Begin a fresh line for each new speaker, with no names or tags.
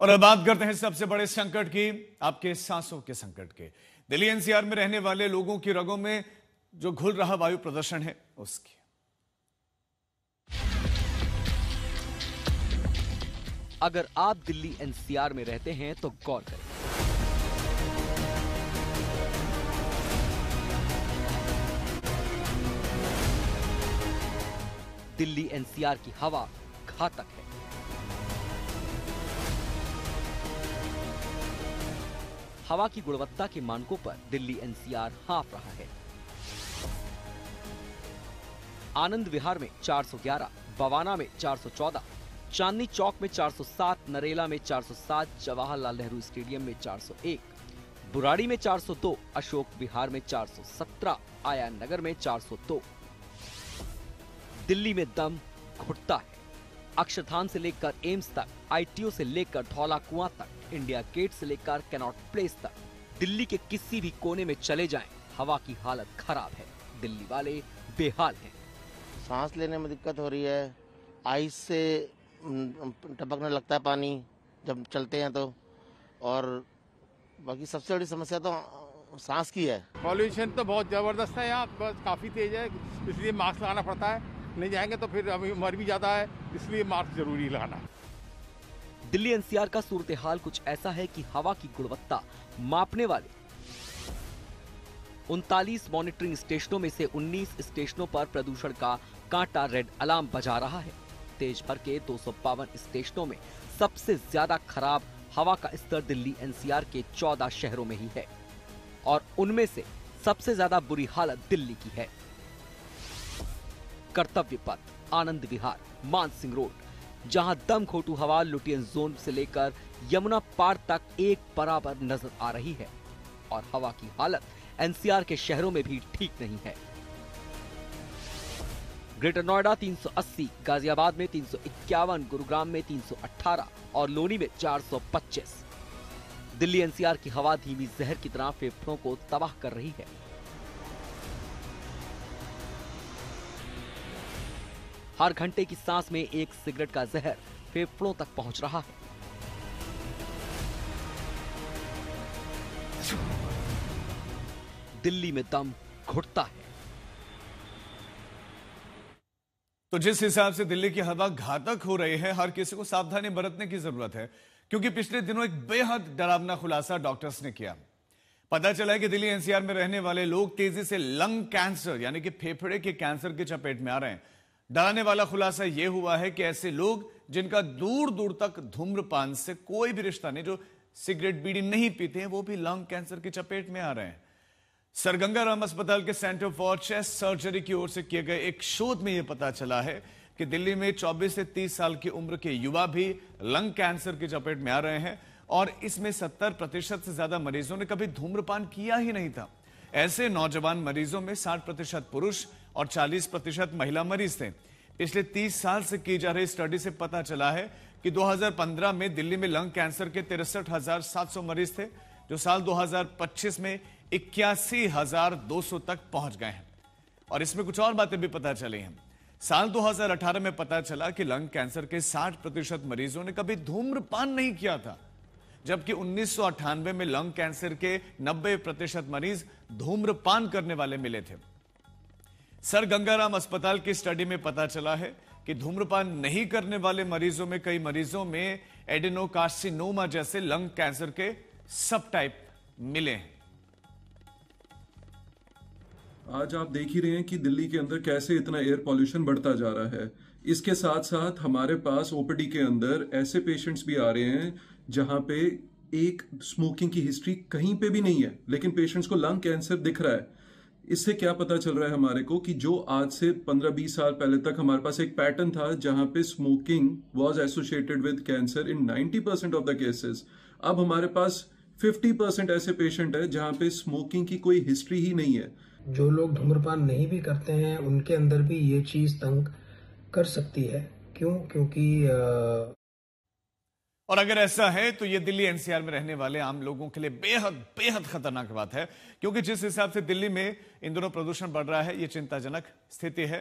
और अब बात करते हैं सबसे बड़े संकट की, आपके सांसों के संकट के। दिल्ली एनसीआर में रहने वाले लोगों की रगों में जो घुल रहा वायु प्रदूषण है उसकी।
अगर आप दिल्ली एनसीआर में रहते हैं तो गौर करें। दिल्ली एनसीआर की हवा घातक है। हवा की गुणवत्ता के मानकों पर दिल्ली एनसीआर हाँफ रहा है। आनंद विहार में 411, बवाना में 414, चांदनी चौक में 407, नरेला में 407, जवाहरलाल नेहरू स्टेडियम में 401, बुराड़ी में 402, अशोक विहार में 417, आया नगर में 402। दिल्ली में दम घुटता है। अक्षरधाम से लेकर एम्स तक, आईटीओ से लेकर धौला कुआं तक, इंडिया गेट से लेकर कैनॉट प्लेस तक, दिल्ली के किसी भी कोने में चले जाएं, हवा की हालत खराब है। दिल्ली वाले बेहाल हैं।
सांस लेने में दिक्कत हो रही है, आइस से टपकने लगता है पानी जब चलते हैं तो, और बाकी सबसे बड़ी समस्या तो सांस की है।
पॉल्यूशन तो बहुत जबरदस्त है यहाँ, बस काफी तेज है, इसलिए मास्क लगाना पड़ता है। नहीं जाएंगे तो फिर अभी उम्र भी ज्यादा है, इसलिए मास्क जरूरी लगाना।
दिल्ली एनसीआर का सूरत हाल कुछ ऐसा है कि हवा की गुणवत्ता मापने वाले 39 मॉनिटरिंग स्टेशनों में से 19 स्टेशनों पर प्रदूषण का कांटा रेड अलार्म बजा रहा है। देश भर के 252 स्टेशनों में सबसे ज्यादा खराब हवा का स्तर दिल्ली एनसीआर के 14 शहरों में ही है, और उनमें से सबसे ज्यादा बुरी हालत दिल्ली की है। कर्तव्य पथ, आनंद विहार, मानसिंह रोड, जहां दम घोटू हवा लुटियन जोन से लेकर यमुना पार तक एक बराबर नजर आ रही है, और हवा की हालत एनसीआर के शहरों में भी ठीक नहीं है। ग्रेटर नोएडा 380, गाजियाबाद में 351, गुरुग्राम में 318 और लोनी में 425। दिल्ली एनसीआर की हवा धीमी जहर की तरह फेफड़ों को तबाह कर रही है। हर घंटे की सांस में एक सिगरेट का जहर फेफड़ों तक पहुंच रहा है। दिल्ली में दम घुटता है।
तो जिस हिसाब से दिल्ली की हवा घातक हो रही है, हर किसी को सावधानी बरतने की जरूरत है, क्योंकि पिछले दिनों एक बेहद डरावना खुलासा डॉक्टर्स ने किया। पता चला है कि दिल्ली एनसीआर में रहने वाले लोग तेजी से लंग कैंसर यानी कि फेफड़े के कैंसर की चपेट में आ रहे हैं। डराने वाला खुलासा यह हुआ है कि ऐसे लोग जिनका दूर दूर तक धूम्रपान से कोई भी रिश्ता नहीं, जो सिगरेट बीड़ी नहीं पीते हैं, वो भी लंग कैंसर की चपेट में आ रहे हैं। सर गंगाराम अस्पताल के सेंटर फॉर चेस्ट सर्जरी की ओर से किए गए एक शोध में यह पता चला है कि दिल्ली में 24 से 30 साल की उम्र के युवा भी लंग कैंसर की चपेट में आ रहे हैं, और इसमें 70% से ज्यादा मरीजों ने कभी धूम्रपान किया ही नहीं था। ऐसे नौजवान मरीजों में 60% पुरुष और 40% महिला मरीज थे। पिछले 30 साल से की जा रही स्टडी से पता चला है कि 2015 में दिल्ली में लंग कैंसर के 63,700 मरीज थे, जो साल 2025 में 81,200 तक पहुंच गए हैं। और इसमें कुछ और बातें भी पता चली हैं। साल 2018 में पता चला कि लंग कैंसर के 60% मरीजों ने कभी धूम्रपान नहीं किया था, जबकि 1998 में लंग कैंसर के 90% मरीज धूम्रपान करने वाले मिले थे। सर गंगाराम अस्पताल की स्टडी में पता चला है कि धूम्रपान नहीं करने वाले मरीजों में कई मरीजों में एडेनोकार्सिनोमा जैसे लंग कैंसर के सब टाइप मिले हैं।
आज आप देख ही रहे हैं कि दिल्ली के अंदर कैसे इतना एयर पॉल्यूशन बढ़ता जा रहा है। इसके साथ साथ हमारे पास ओपीडी के अंदर ऐसे पेशेंट्स भी आ रहे हैं जहां पे एक स्मोकिंग की हिस्ट्री कहीं पे भी नहीं है, लेकिन पेशेंट्स को लंग कैंसर दिख रहा है। इससे क्या पता चल रहा है हमारे को कि जो आज से 15-20 साल पहले तक हमारे पास एक पैटर्न था जहां पे smoking was associated with cancer in 90% of the cases, अब हमारे पास 50% ऐसे पेशेंट है जहां पे स्मोकिंग की कोई हिस्ट्री ही नहीं है।
जो लोग धूम्रपान नहीं भी करते हैं उनके अंदर भी ये चीज तंग कर सकती है। क्यों? क्योंकि
और अगर ऐसा है तो ये दिल्ली एनसीआर में रहने वाले आम लोगों के लिए बेहद बेहद खतरनाक बात है, क्योंकि जिस हिसाब से दिल्ली में इन दिनों प्रदूषण बढ़ रहा है, ये चिंताजनक स्थिति है।